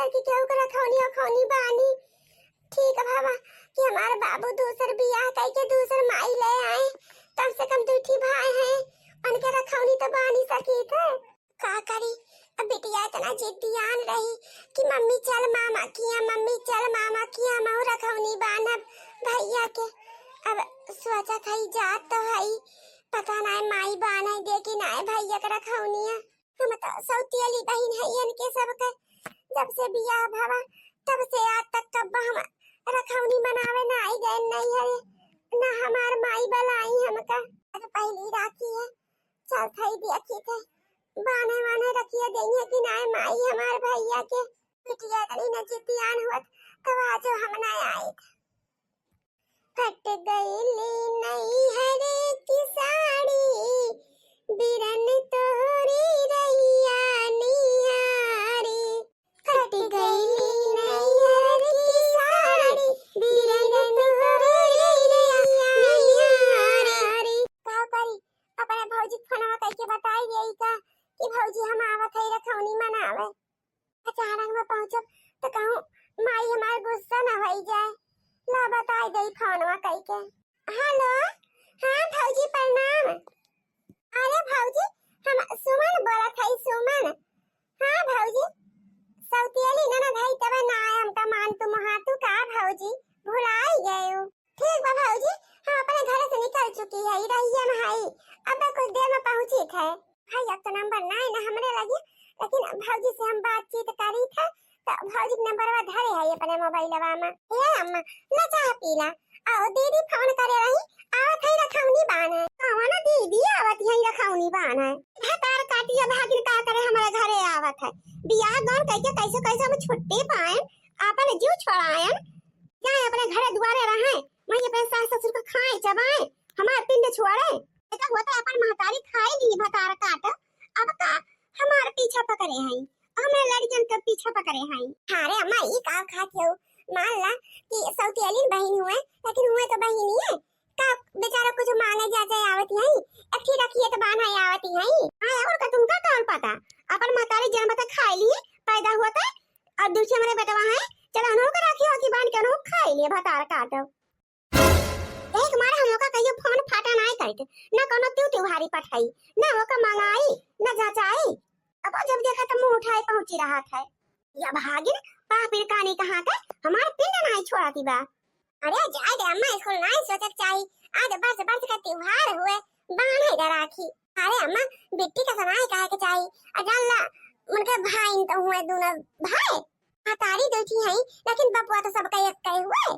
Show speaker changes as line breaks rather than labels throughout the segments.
कल की केहू के रखौनी अखौनी बानी। ठीक है बाबा कि हमारे बाबू दूसर बियाह कई के दूसर माई ले आए, कम से कम दूठी भाई हैं, उनके रखौनी तो बानी सकी थे। का करी अब बिटिया इतना जिद्दियान रही कि मम्मी चल मामा किया, मम्मी चल मामा किया, मैं रखौनी बानब भैया के। अब सोचा थई जात तो हई, पता ना माई बाना दे कि ना भैया के रखौनिया। हम तो सौती वाली बहन है इनके सबके, जब से बियाह भवा तब से आज तक कब हम रखौनी बनावे ना आई गए नहीं है ना हमार माई बलाई हमका। पहली राखी है, चल थई देखी थे बाने वाने रखिए देंगे कि ना माई हमार भैया के। बिटिया इतनी नजितियान हुआ तो आज हम ना आए। कट गईली नहीं हरे की साड़ी, बिरन तोरी रैया निहारी। कट गईली नहीं हरे की साड़ी, बिरन तोरी रैया निहारी। का करी अपने भौजी फोनवा कह के बताई देई का कि भौजी हम आवत है रखौनी मनावे। अचानक में पहुंचब तो कहूं माई हमार गुस्सा न होई जाए। ला बताई दई फोनवा कह के। हेलो, हाँ भौजी प्रणाम। अरे भौजी हम सुमन बोलत हई, सुमन। हाँ भौजी सौतियली ना भाई तब ना आए हमका मान तू महातू का भौजी भुलाई गए हो। ठीक बा भौजी, हम अपने घर से निकल चुकी है, रहिया में हई, अब कुछ देर में पहुंची थे। भाई अब तो नंबर ना है ना हमरे लगी, लेकिन भौजी से हम बातचीत करी थे तो भौजी नंबरवा धरे है अपने मोबाइलवा में। ए अम्मा ला चाह पीला। आओ दीदी फोन करे रही, आवत है रखौनी बान है। आवा दीदी आवत है रखौनी बान है। भतार काटिया भागिन का करे हमारे घरे आवत है। बियाह गांव कह के कैसे कैसे हम छुट्टी पाए, अपन जीव छोड़ाए, जाए अपने घरे दुआरे रहे, वहीं पे सास ससुर को खाए चबाए, हमार पिंड छोड़े। ऐसा होता अपन महतारी खाए ली भतार काट, अब का हमार पीछा पकड़े हैं, हमरे लड़कियन के पीछा पकड़े हैं। अरे अम्मा ई का खाते हो, मान ला कि सौतेली बहन हुए लेकिन हुए तो बहन ही है का, बेचारा कुछ मांगे जा जाए आवती है, अच्छी रखिए तो बाना आवती है। हां और का तुमका कौन पता, अपन महतारी जन्म तक खाई ली पैदा होता और दूसरे मेरे बेटवा है, चलो अनु का रखी हो कि बांध के अनु खाई लिए भतार काटो। एक मारे हम लोग का कहियो फोन फाटा ना करते, ना कोनो त्योहारी पठाई, ना वो का मंगाई, ना जाचाई। अब जब देखा तो मुंह उठाए पहुंची रहा था। या भागिन पापिर कानी कहां के हमार पिंड नहीं छोड़ती बा। अरे जाए दे अम्मा, स्कूल नहीं सोचक चाहिए, आज बरस का त्योहार हुए बांधे दे राखी। अरे अम्मा बिट्टी का समय काहे के चाहिए, अजल्ला उनके भाई तो हुए दोनों भाई, हतारी दोठी हैं लेकिन बपुआ तो सबका एक कहे हुए।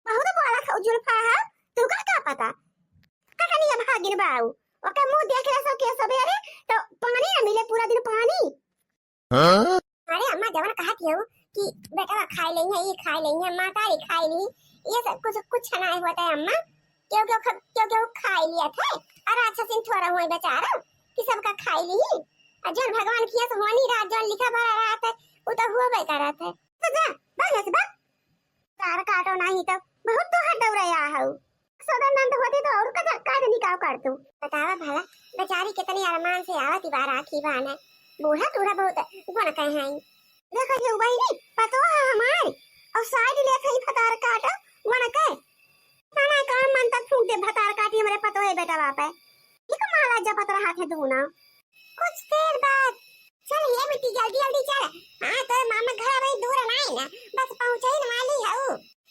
बहुत बड़ा खौजुल्फा है, तू का पता कहानी है भागिन बाऊ, ओके मुंह देख ले सब के सबेरे तो पानी न मिले पूरा दिन पानी। हां अरे अम्मा जवन कहती हो कि बेटा खाई लेंगे, ये खाई लेंगे, मातारी खाई ली, ये सब कुछ नहीं होता है अम्मा। क्यों खाई लिया था और अच्छा से थोड़ा हुआ बेचारा कि सबका खाई ली, और जो भगवान किया तो होनी रात जो लिखा भरा रहा था वो तो हुआ बेकार था। तो जा बस बस तार काटो नहीं तो बहुत तो हट दौड़या है सदनंद होती तो और का धक्का निकाल कर तू। बतावा भला बेचारी कितनी अरमान से आवती बार आखी बाने, बूढ़ा टूढ़ा बहुत गुण कहे हैं। देखो ये वही पतो है हमार और साइड ले थई भतार काट वन के तना काम मन तक फूंक दे भतार काटी हमरे पतो है बेटा बाप है। ये का माला जपत रहा थे दूना कुछ देर बाद। चल ये बेटी जल्दी जल्दी चल, हां तो मामा घर भाई दूर नहीं ना, बस पहुंचे ही वाली है।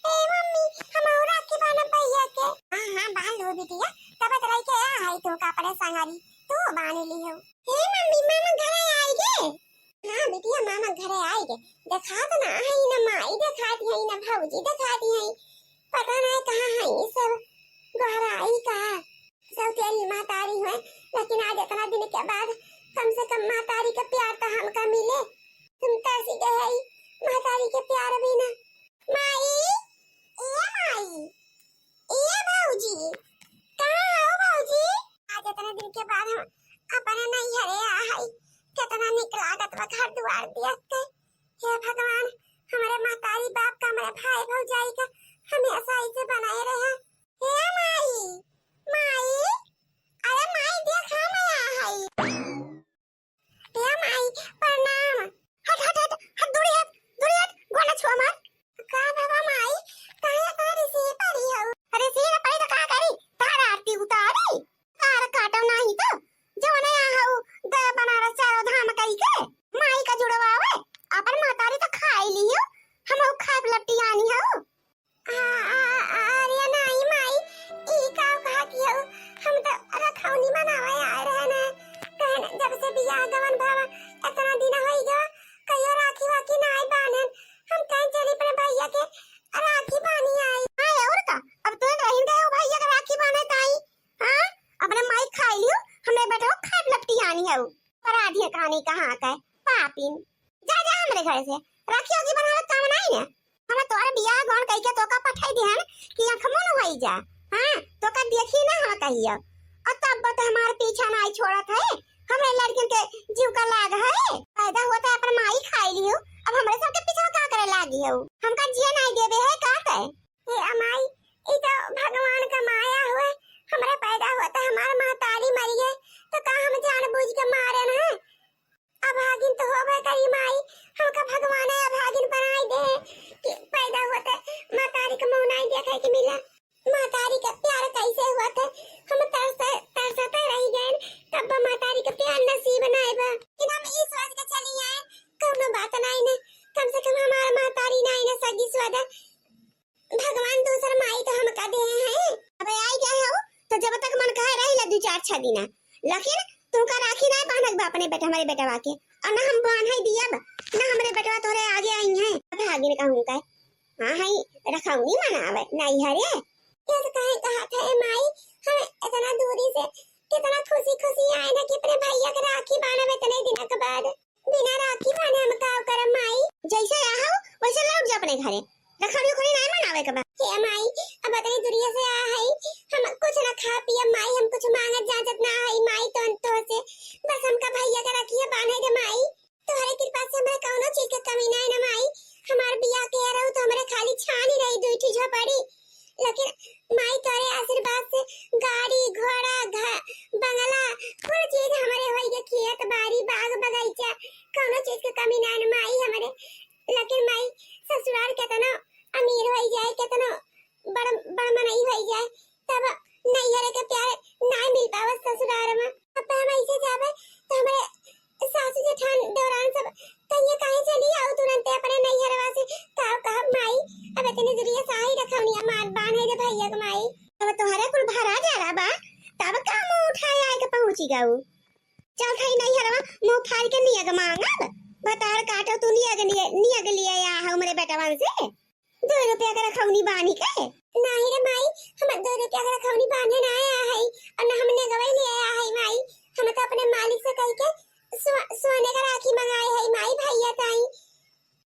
ए मम्मी हम और के बाना भैया के। हां बाल लो बिटिया, तब तक रही के आ है तो का परे संगारी तू बाने ली हो। ए मम्मी मामा घर आई गे। हां बिटिया मामा घर आई गे, देखा तो ना है ना माई दिखाती है ना भौजी दिखाती है, पता नहीं कहां है ये सब घर आई का। सब तेरी मातारी है लेकिन आज इतना दिन के बाद कम से कम मातारी का प्यार तो हमका मिले। तुम तरसी गई मातारी के प्यार बिना। माई ए माई ए भौजी कहां हो भौजी, आज इतने दिन के बाद हम अपने नहीं हरे आ है, कितना निकला गत घर द्वार देख के। हे भगवान हमारे मातारी बाप का, हमारे भाई भौजाई का हमेशा ऐसे बनाए रहे। हे माई माई अरे माई देख हम आ है। हे माई प्रणाम। हट हट हट हट दूरी हट हो, हम तो रखौनी मनावे आए रहे ना। कहन जब से बियाह गवन भावा इतना दिन होई गया, कहियो राखी वाखी ना आई बानन। हम कहीं चली अपने भैया के राखी बानी आई। हां और का, अब तो रहिन गए हो भैया के राखी बाने ताई। हां अपने माई खाई लियो, हमरे बेटो खाट लपटी आनी है पर आधी कहानी कहां का पापिन। जा जा हमरे घर से राखी होगी बनावत काम नहीं है। हमरा तोर बियाह गौन कहि के तोका पठाई देहन कि आंख मुन होई जा। हां तोका देखी ना हम कहियो और तब तो हमार पीछा नहीं छोड़त है। हमरे लड़किन के जीव का लाग है, फायदा होता है अपन माई खाई लियो, अब हमरे सब के पीछा का करे लागी हो। हमका जिया नहीं देबे है का कहे हे अमाई, ई तो भगवान का माया हुए। हमरे पैदा होता हमार महतारी मरी है तो का हम जानबूझ के मारे ना। अभागिन तो होबे करी माई, हमका भगवान है अभागिन बनाई दे कि पैदा होता महतारी के मुंह नहीं देखे के मिला। महतारी का प्यार कैसे हुआ था, हम तरसते रह गए तब महतारी का प्यार नसीब नहीं बा। कि हम इस सोच के चली आए कोनो बात नहीं ने, कम से कम हमारा महतारी नहीं ने सगी स्वादा भगवान दूसर माई तो हमका दे हैं। अबे आई गए हो तो जब तक मन कहे रही ला 2-4 दिन, लेकिन तू का राखी नहीं बांधक बा अपने बेटा हमारे बेटा वाके और ना हम बांध ही दिया ना हमरे बेटवा तोरे आगे आई हैं। भागिन कहूं का हां है रखौनी मनावे नहीं हरे ये तो कहे कहा था माई। हम इतना दूरी से कितना खुशी खुशी आए ना कि अपने भैया के राखी बांधवे इतने दिन के बाद। बिना राखी बांधे हम का करम माई, जैसे आओ वैसे लौट जा अपने घरे। रखौनी खोनी नहीं मनावे के बा हे माई। अब इतनी दूरी से आ है हम कुछ ना खा पिए माई, हम कुछ मांगे जाजत ना है माई। तो से बस हमका भैया के राखी बांधे दे माई। तुम्हारे कृपा से हमें कोनो चीज की कमी नहीं ना माई। हमार बियाह के रहू तो हमरे खाली छान ही रही दुईठी झोपड़ी, लेकिन माई तोरे आशीर्वाद से गाड़ी घोड़ा बंगला हर चीज हमारे होई के खेत बाड़ी बाग बगीचा कोनो चीज की कमी नहीं माई हमरे। लेकिन माई ससुराल केतना अमीर होई जाए केतना बड़ मनई होई जाए तब नैहर के प्यार नहीं मिल पावे ससुराल में। अब हम ऐसे जावे तो हमारे सासू जेठान दौरान सब कहीं कहीं चली आओ तुरंत अपने नैहर वासे का माई। अब इतनी दूरी से आई रखौनी मार बांधे दे भैया के माई। अब तुम्हारे कुल भरा जा रहा बा तब का मुंह उठाए आए के पहुंची गाऊ। चल थाई नैहर में मुंह फाड़ के नियग मांगब बतार काटो तू नियग लिए आ हमरे बेटवन से 2 रुपया का रखौनी बानी के नहीं रे माई। हम 2 रुपया का रखौनी बांधे ना आया है और ना हमने गवाई ले आया है माई। हम तो अपने मालिक से कह के सोने का राखी मंगाए है माई भैया ताई।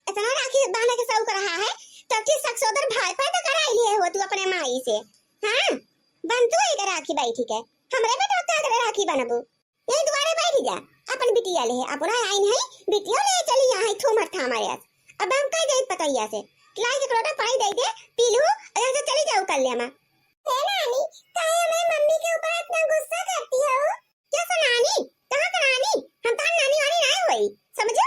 इतना राखी बांधने के शौक रहा है तो कि सक्सोदर भाई पैदा कराई लिए हो तू अपने माई से। हां बन तू एक राखी बैठी के हमरे बेटा का राखी बनबू यही दुआरे बैठ जा अपन बिटिया ले अपना आइन है बिटिया ले चली यहां थोमर था हमारे आज। अब हम कह दे पतैया से लाई के लोटा पानी दे दे पी लूं और ऐसे चली जाऊं कल लेमा। ए नानी काहे हमारी मम्मी के ऊपर इतना गुस्सा करती हो? क्या सा नानी कहां का नानी, हम तार नानी वाली नहीं हुई समझो।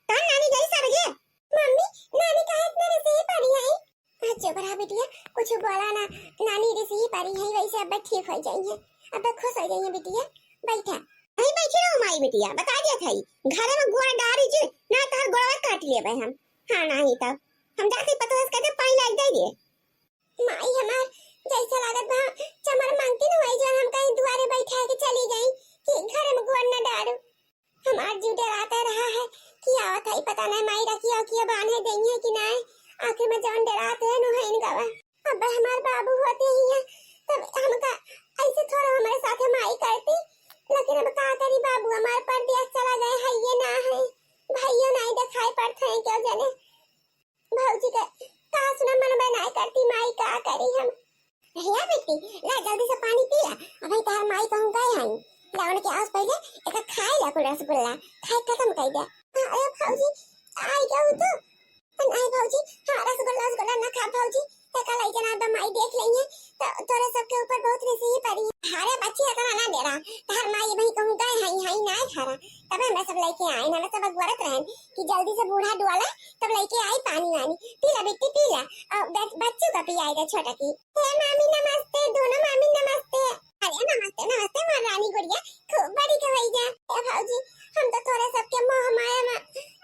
तार नानी गई सर गए मम्मी नानी काहे इतने रसी पड़ी है। अच्छा बड़ा बिटिया कुछ बोला ना, नानी रसी पड़ी है वैसे अब ठीक हो जाएंगे, अब खुश हो जाएंगे बिटिया। बैठा नहीं बैठी रहो माई बिटिया बता दिया था घर में गोड़ डारी जे ना तार गोड़वा काट लिए भाई हम। हां नहीं तब हम जाके पता है कहते पानी लाग जाइए माई हमार जैसा लागत बा चमर मांगती न होई जन हम कहीं दुआरे बैठा के चली गई कि घर में गोड़ न डारो। हमार जीव डराता रहा है कि आवत है पता नहीं माई रखियो कि बांधे देंगे कि नहीं। आखिर में जान डराते हैं नो है इनका। अब हमार बाबू होते ही है तब हमका ऐसे थोड़ा हमारे साथ माई करती, लेकिन अब का करी बाबू हमारे परदेश चला गए है ये ना है भाइयों नहीं दिखाई पड़ते हैं क्यों जाने। भौजी का सुना मन बनाए करती माई का करी हम। भैया बेटी ला जल्दी से पानी पी ला अभी तार माई कहूं गए हैं लावन के आस पहले एक खाए ला कुल रसगुल्ला खाए खत्म कर दे। अरे भौजी आई जाऊ तो नहीं भौजी। हां रसगुल्ला ना खा भौजी एक लाई जना अब माई देख लेंगे तो तोरे सबके ऊपर बहुत रसी पड़ी है। अरे बच्ची इतना ना दे रहा तार माई भाई कहूं गए हैं ना खारा तब हम सब लेके आए ना सब गरत रहन कि जल्दी से बूढ़ा डोला तब लेके आई पानी वानी पीला बेटी पीला और बच्चों का पियाएगा छोटा की। हे मामी नमस्ते दोनों मामी नमस्ते। अरे नमस्ते नमस्ते मां रानी गुड़िया खूब बड़ी खवाई जा। ए भौजी हम तो थोड़े सबके मोह माया में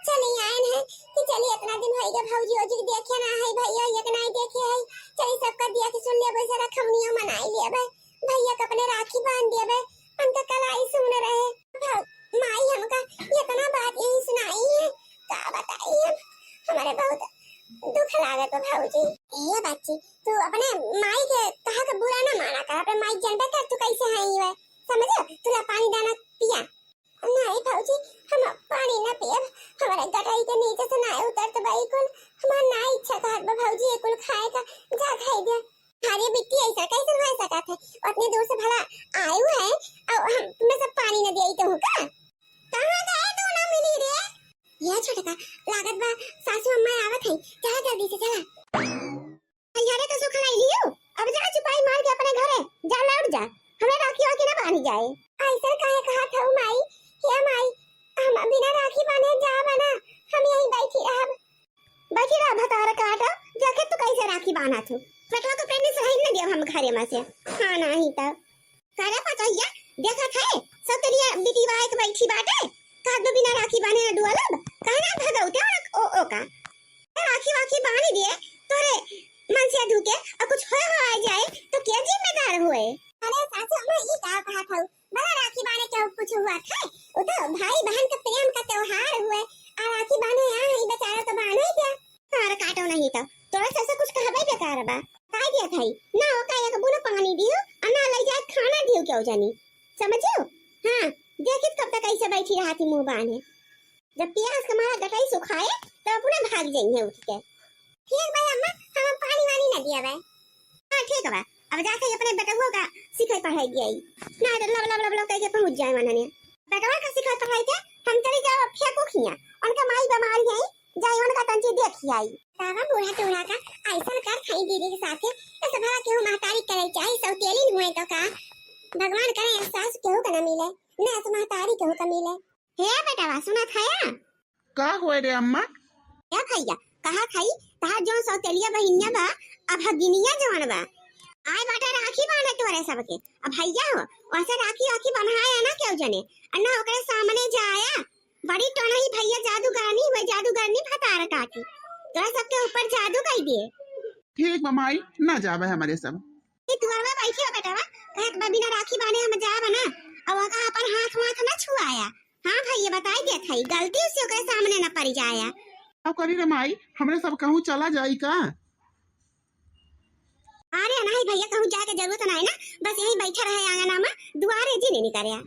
चले आए हैं कि चलिए इतना दिन हो गया भौजी ओजी देखे ना है भैया ये नहीं देखे है चलिए सबका दिया कि सुन ले वैसे रखमनियो मनाई ले भाई भैया के अपने राखी बांध दिए बे हमका कलाई सुन रहे माई हमका इतना बात यही सुनाई है का बताइए हमारे बहुत दुख लागत भाऊजी। ये बच्ची तू अपने माई के कहा के बुरा ना माना कर अपने माई जानबे कर तू कैसे है ये समझ तुला पानी दाना पिया नहीं भाऊजी हम पानी ना पियब हमारे गटाई के नीचे से ना उतर तो भाई कुल हमार ना इच्छा था भाऊजी ये कुल खाए का जा खाई दे अरे बिट्टी ऐसा कैसे हो सकता है उतनी दूर से भला आए हुए हैं और हम तुम्हें सब पानी न दिया तो का कहां गए तू ना मिली रे ये छोटा लागत बा सासू अम्मा आवत है चला जल्दी से चला यारे तो सुखा लाई लियो अब जा चुपाई मार के अपने घरे जा लौट जा हमें राखी वाकी ना बांधी जाए ऐसा काहे कहा था माई हे माई हम बिना राखी बांधे जा बना हम यहीं बैठी रह भतार काटा जाके तू कैसे राखी बांधा तू पेटवा को पेट में सही न दिया हम घरे में से हां नहीं तब करे पतैया देखा थे सब तेरी बेटी वाई के बैठी बाटे काद में बिना राखी बांधे न दुआलब कहना भगौते ओ का राखी वाखी बांध दिए तोरे मन से धुके और कुछ हो आ जाए तो क्या जिम्मेदार हुए अरे सासू मैं ये कहा था बड़ा राखी बांधे क्या कुछ हुआ था वो तो भाई बहन का प्रेम का त्योहार हुए और राखी बांधे यहां ही बेचारा तो बांधे क्या तार काटो नहीं तो तोरा से कुछ कहबे बेकार बा काय दिया थाई ना हो काय का बुना पानी दियो और ना ले जाए खाना दियो क्यों जानी समझो हां देखित कब तक ऐसे बैठी रहती मुंह बांधे जब प्यास हमारा गटाई सुखाए तो अपने भाग जाएंगे उठ के ठीक भाई अम्मा हम पानी वानी ना दिया बे हां ठीक है अब जाके अपने बेटवा का सिखाई पढ़ाई दिया ना तो लब लब लब लब कह के पहुंच जाए मनने बेटवा का सिखाई पढ़ाई के हम चली जाओ फेंको खिया उनका माई बीमारी है जाए उनका तंजी देखी आई बाबा बूढ़ा टोड़ा का ऐसा कर खाई दीदी के साथ ऐसा भला क्यों महतारी करे चाहे सब तेली हुए तो का भगवान करे एहसास क्यों का ना मिले ना तो महतारी क्यों का मिले हे बेटा सुना खाया
का होए रे अम्मा
क्या भैया कहा खाई तार जो सौ तेलिया बहिनिया बा अब हगिनिया जवान बा आए बाटा राखी बांधे तोरे सबके अब भैया हो वैसे राखी बन्हाया ना क्यों जने अन्ना ओकरे सामने जाया बड़ी टोनही भैया जादूगरनी वे जादूगरनी फतार काटी तोरा सबके ऊपर जादू कई दिए
ठीक ममाई ना जावे हमारे सब
ये दुआर में बैठी हो बेटावा कहत बा बिना राखी बांधे हम जा बना अब वका अपन हाथ माथ ना छुआया हां भैया बताई दे थई गलती से ओकरे सामने ना पड़ जाया
अब करी रे माई हमरे सब कहूं चला जाई का
अरे नहीं भैया कहूं जाके जरूरत नहीं ना बस यहीं बैठा रहे आंगना में दुआरे जी नहीं करया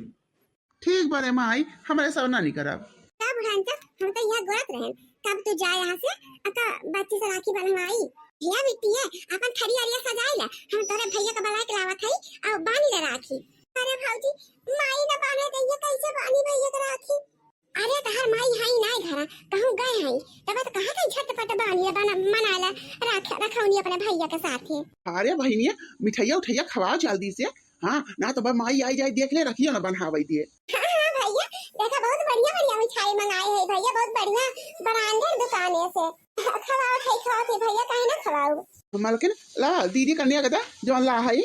ठीक बरे माई हमरे सब ना नहीं करब
का बुढ़ान हम तो यहां गोरत रहे कब तू जाए यहां से अका बच्ची से राखी बनवाई भैया बिट्टी है अपन खड़ी आरिया सजाई ले हम तोरे भैया का बलाई के लावत हई और बानी ले राखी अरे भाऊजी माई ना बाने दे ये कैसे बानी भैया का राखी अरे तहार माई हई नहीं घरा कहूं गए हई तब तो कहां गई झटपट बानी बना मनाला रखौनी अपने भैया के साथ है
अरे बहिनिया मिठाइया उठैया खवाओ जल्दी से हां ना तो माई आई जाए देख ले रखियो ना बनहावई दिए
हां भैया देखा बहुत बढ़िया बढ़िया मिठाई मंगाए है भैया बहुत बढ़िया ब्रांडेड दुकाने से खवाओ के भैया काहे ना खवाओ
मलकिन ला दीदी कन्या कदा जो ला हई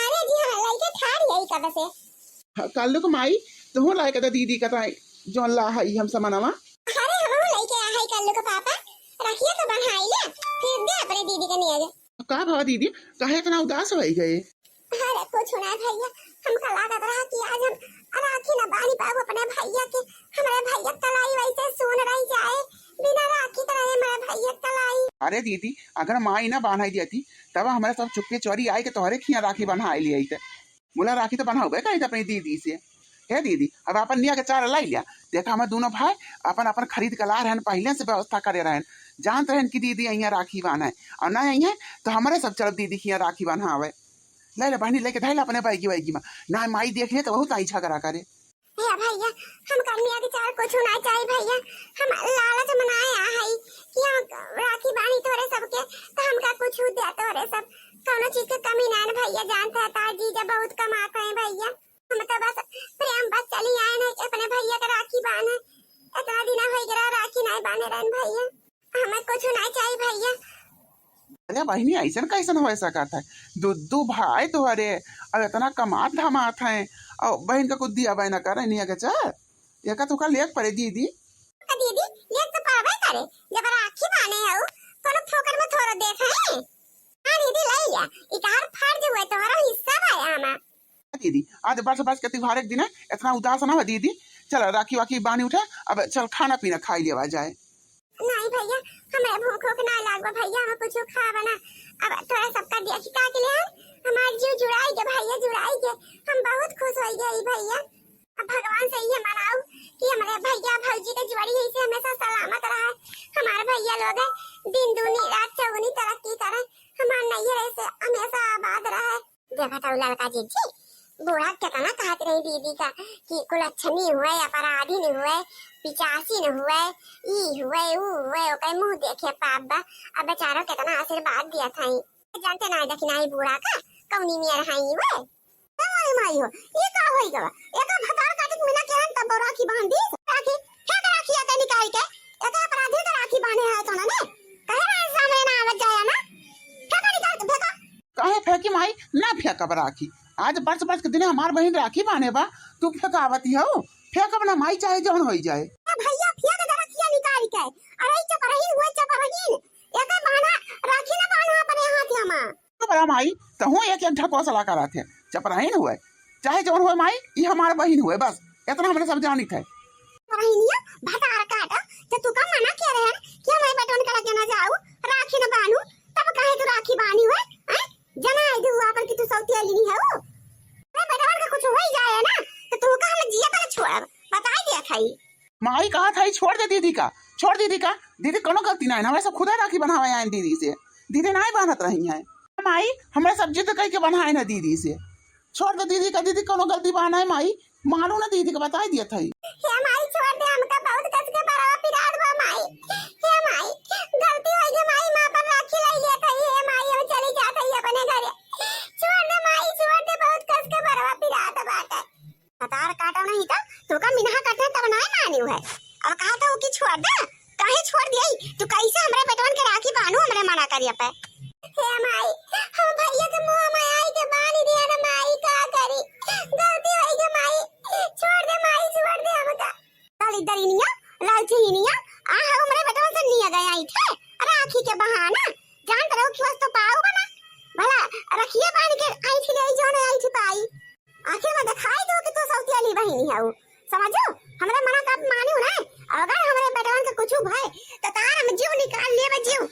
अरे जी हां लइके थारी यही कब से
कल को माई तू ला कदा दीदी कदा जो ला हई हम समानावा
अरे हम लइके आ हई कल को पापा रखिए तो बनहाई ले फिर दे अपने दीदी के निया
का भाव दीदी काहे इतना उदास होई गए
अरे कुछ ना भैया हमका लागत रहा कि आज हम राखी ना बांध पाओ अपने भैया के हमारे भैया कलाई वैसे सुन रही जाए बिना राखी तरह हमारे भैया कलाई
अरे दीदी अगर माई ना बांधाई देती तब हमारे सब चुपके चोरी आई के तोहरे खिया राखी बन्हाई लिया थे मुला राखी तो बन्हाओ गए कहीं अपनी दीदी से है दीदी अब अपन निया के चार लाई लिया देखा हमें दोनों भाई अपन अपन खरीद के ला रहे पहले से व्यवस्था करे रहे जानते रहे कि दीदी यहाँ राखी बांधा है और ना यहाँ तो हमारे सब चल दीदी की राखी बांधा आवे ले ले बहनी लेके धाई अपने बैगी में ना माई देख ले तो बहुत आई झगड़ा करे
भैया हम कन्या के चार कुछ ना चाहिए भैया हम लालच मनाए आ हई कि हम राखी बांधी तोरे सबके तो हमका कुछ दे तोरे सब कोनो चीज के कमी ना है भैया जानते हैं तार जीजा बहुत कमाते हैं भैया हम तो बस प्रेम बस चली आए ना अपने भैया का राखी बांधे इतना दिन हो गया राखी नहीं बांधे रहन भैया हमें कुछ ना चाहिए भैया
अरे बहनी ऐसा कैसन हो सकता है दो भाई तुम्हारे अब इतना कमात धमात है और बहन का कुछ दिया बहना करे नहीं है चार ये का तुका लेक पड़े दीदी
दीदी लेक तो पावे करे जब राखी बांधे हो कोनो ठोकर में थोड़ा देख है हां दीदी ले लिया इतार फर्ज हुए तोहरा हिस्सा भाई आमा
दीदी आज बरस बरस के त्योहार एक दिन है, इतना उदास ना हो दीदी। चल राखी वाखी बांधी उठे, अब चल खाना पीना खाई लिया जाए।
नहीं भैया, हमें भूख वूख ना लागो भैया, हम कुछ खा बना। अब थोड़ा सबका देखी का के लिए हमार जीव जुड़ाई के भैया, जुड़ाई के हम बहुत खुश हो गए भैया। अब भगवान से ये मनाओ कि हमारे भैया भौजी के जोड़ी है से हमेशा सलामत रहे। हमारे भैया लोग दिन दूनी रात चौगुनी तरक्की करे, हमार नैया से हमेशा आबाद रहे। देखा तो लड़का जी बूढ़ा कितना कहते रही दीदी का कि कुलच्छनी हुए, अपराधी नहीं हुए, पिचासी न हुए, ई हुए ऊ हुए, ओके मुंह देखे पाप बा। अब बेचारो कितना आशीर्वाद दिया था। जानते ना देखी नहीं बूढ़ा का कौनी में रहाई हुए। माई माई हो ये का होई गवा, एका भतार काटिक मिना केरन तब राखी बांधी राखी फेंक राखी आते निकाल के एका अपराधी का राखी बांधे है तो ना कहे ना सामने ना आवत जाया ना फेंका निकाल के फेंका।
काहे फेंकी माई, ना फेंकब राखी। आज बरस बरस के दिन हमार बहन राखी बांधे बा, तू फेंकावती हो। फेंकब ना माई, चाहे जौन हो जाए।
भैया फेंक दे रखिया निकाल के। अरे चपरही हुए चपरही एका बहाना राखी ना बांधा अपने हाथ यमा
तो बड़ा माई तहु एक एक ढकोसला करत है। चपराहीन हुए चाहे जौन हुए माई, ये हमार बहन हुए, बस इतना हमने सब जानित है।
चपरहीनिया भतार काटा तो तू का मना किया रहे कि मैं बेटन करा के ना जाऊं राखी ना बांधू, तब कहे तू राखी बांधी हुए हैं जना आई दुआ पर कि तू सौती वाली नहीं है वो। मैं बेटन का कुछ हो ही जाए ना तो तू का हम जिया पर छोड़ बता दिया खाई।
माई कहा था छोड़ दे दीदी का, छोड़ दीदी का। दीदी कोनो गलती ना है, हमें सब खुदा राखी बनावे हैं दीदी से। दीदी ना ही बांधत रही है माई, हमें सब जिद कह के बनाए ना दीदी से। छोड़ दे दीदी का, दीदी कोनो गलती बहाना है माई, मानू ना दीदी को बता दिया था।
हे माई छोड़ दे, हमका बहुत कस के बरावा पिरात बा माई। हे माई गलती हो गई माई, मां पर राखी लाई ले था। हे माई हम चली जात है अपने घरे। छोड़ दे माई, छोड़ दे, बहुत कस के बरावा पिरात बाटे। कतार काटा नहीं था तो का मिनहा कटे तब ना मानियो है। अब कहा था कि छोड़ दे, काहे छोड़ दिए तू? कैसे हमरे बेटवन के राखी बांधू, हमरे मना करिया पे। हे माई हम भैया के मुंह में आई के बांध दिया ना माई, का करी गलती हो गई माई। छोड़ दे माई, छोड़ दे हमका। काली दरिनिया लालचीनिया आ हमरे बेटवन से निया गया आई थे राखी के बहाना। जान रहो कि वस्तु पाऊ बना भला रखिए बांध के आई थी गई जो आई थी पाई। आखिर में दिखाई दो कि तू सौती वाली बहनी है वो, समझो हमरे मना का मानियो ना। अगर हमरे बेटवन के कुछ भय तो तार हम जीव निकाल लेबे जीव।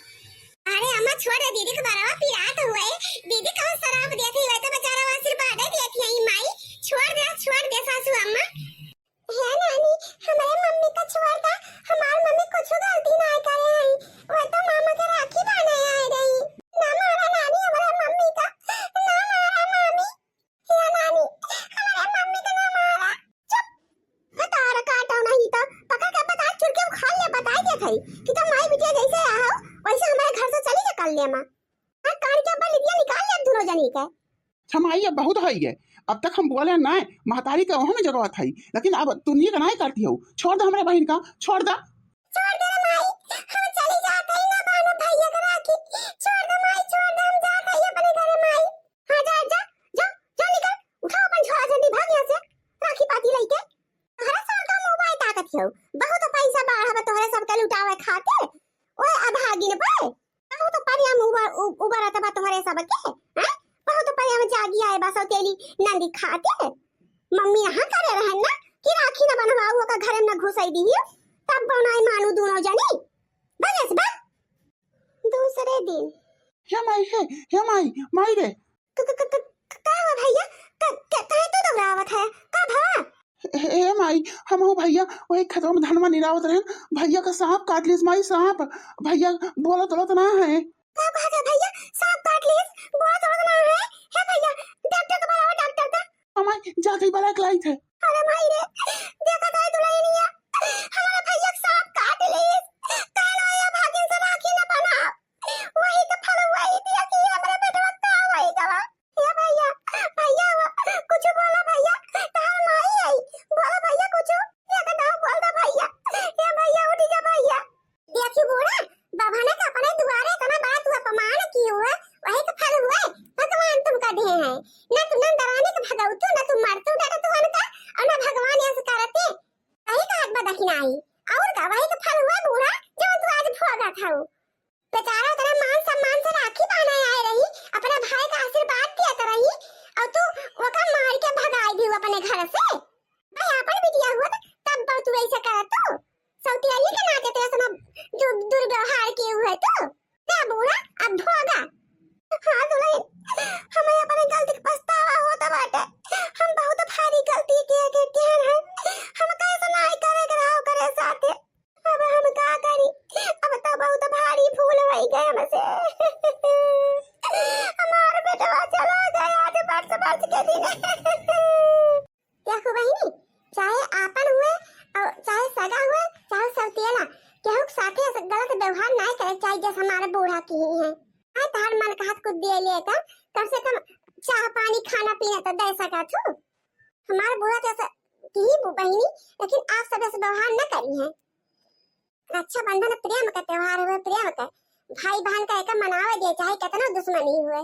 अरे अम्मा छोड़ दे, दीदी के बरावा पिरात हुए। दीदी कौन शराब देती हुए तो बेचारा आशीर्वाद देती है माई। छोड़ दे सासू अम्मा। है नानी हमारे मम्मी का छोड़ दे, हमारी मम्मी कुछ गलती ना करे है, वो तो मामा के राखी बांधे आई रही। ना मारा नानी हमारे मम्मी का, ना मारा मामी। है नानी हमारे मम्मी का ना मारा। चुप बता काटो नहीं तो पकड़ के बता चुर के खा ले। बता दे थई कि तुम माई बिटिया जैसे आओ वैसे हमारे घर से चली जा कल ले मां। हां कान के बल लिया निकाल ले दोनों जनी के।
छमाई अब बहुत है ये, अब तक हम बोले ना महतारी का वहां में जगह थी, लेकिन अब तू नहीं का नहीं करती हो। छोड़ दे हमारे बहन का, छोड़ दे।
छोड़ दे माई, हम चली जाते ही ना बानो भैया का राखी। छोड़ दे माई, छोड़ दे, हम जाते ही अपने घर माई। हां जा जा जा जा निकल, उठाओ अपन छोरा जल्दी भाग यहां से राखी पाती लेके। हरा साल का मोबाइल ताकत हो, बहुत पैसा बाहर तोहरे सब के लुटावे खाते। ओए अभागिन पे बहुत परिया उबर आता तोहरे सब के हैं। बहुत परिया में जागी आए बस तेली नंदी खाते। मम्मी यहां करे रहन ना कि राखी ना बनवाऊ का घर में ना घुसाई दी तब बनाई मानू दोनों जनी बस बा। दूसरे दिन
हे माई माई रे
का हुआ भैया? काहे तू दौड़ावत है का भा?
हे माई हम हो भैया वही खतों में धनमा निरावत रहे, भैया का सांप काट लिस माई, सांप। भैया बोलत ना है
का बात है भैया? सांप काट लिस बोलत ना है? हे भैया डॉक्टर को बुलाओ, डॉक्टर का।
माई जाते बड़ा लाई थे।
अरे माई रे देखा था दुल्हनिया हमारे भैया सांप काट लिस। काल आया भागिन से राखी ना बना, वही तो फल वही दिया कि हमारे बेटवा का वही गवा। ये भैया भैया कुछ बोला भैया, तार माई आई बोला भैया कुछ ये का नाम बोल दे भैया। ये भैया उठ जा भैया। देखी बूढ़ा बाबा ने अपने दुआरे इतना बात हुआ अपमान की हुआ, वही का फल हुआ। भगवान तुमका दे है ना, तुम डराने के भगाउतु ना तुम मारतु डरतु अनका और ना भगवान ऐसे अपने घर से भाई अपन बिटिया हुआ तब बहुत तू ऐसा करा तो सौतियाली के नाते तेरा सब जो दुर्व्यवहार किए हुए तो क्या बूढ़ा अब भोगा। हाँ दुल्हन हमें अपने गलती का पछतावा होता बाटे। हम बहुत भारी गलती के हैं हम कैसे नहीं करे साथे। अब हम का करी अब तो बहुत भारी भूल हो गए हमसे। हमारा बेटा चला गया आज बरस के दिन। देखो बहनी चाहे आपन हुए और चाहे सगा हुए चाहे सौतेला केहू के साथे गलत व्यवहार नहीं करे चाहिए जैसे हमारे बूढ़ा की है। तार मन का हाथ को दे लेता कम से कम चाह पानी खाना पीना तो दे सका तू। हमारे बुरा तो की बहनी लेकिन आप सब ऐसे व्यवहार न करी है। रक्षाबंधन प्रेम का त्योहार हुए प्रेम का भाई बहन का एक मनावे दे चाहे कितना दुश्मनी हुए।